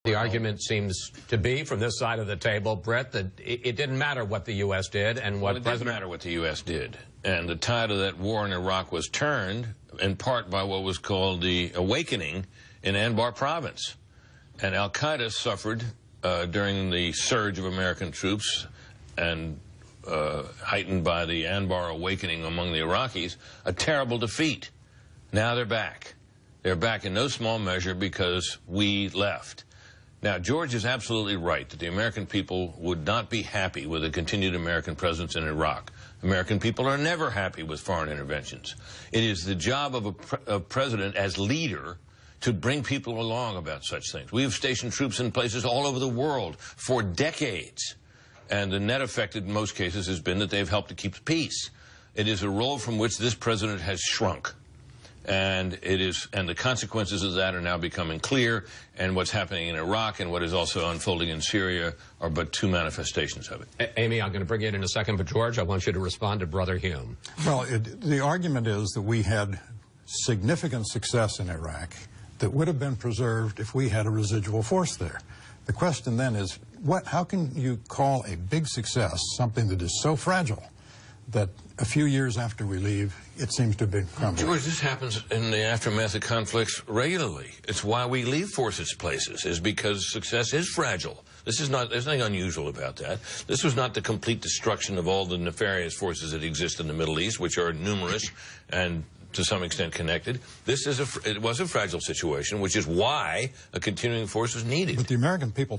The argument seems to be, from this side of the table, Brit, that it didn't matter what the U.S. did and what It didn't matter what the U.S. did. And the tide of that war in Iraq was turned, in part by what was called the awakening in Anbar province. And al-Qaeda suffered during the surge of American troops and heightened by the Anbar awakening among the Iraqis, a terrible defeat. Now they're back. They're back in no small measure because we left. Now, George is absolutely right that the American people would not be happy with a continued American presence in Iraq. American people are never happy with foreign interventions. It is the job of a president as leader to bring people along about such things. We have stationed troops in places all over the world for decades, and the net effect in most cases has been that they've helped to keep the peace. It is a role from which this president has shrunk. And the consequences of that are now becoming clear, and what's happening in Iraq and what is also unfolding in Syria are but two manifestations of it. Amy, I'm going to bring you in a second, but George, I want you to respond to Brother Hume. Well, the argument is that we had significant success in Iraq that would have been preserved if we had a residual force there. The question then is, how can you call a big success something that is so fragile that a few years after we leave, it seems to have been crumbling? George, this happens in the aftermath of conflicts regularly. It's why we leave forces places, is because success is fragile. There's nothing unusual about that. This was not the complete destruction of all the nefarious forces that exist in the Middle East, which are numerous and to some extent connected. It was a fragile situation, which is why a continuing force is needed. But the American people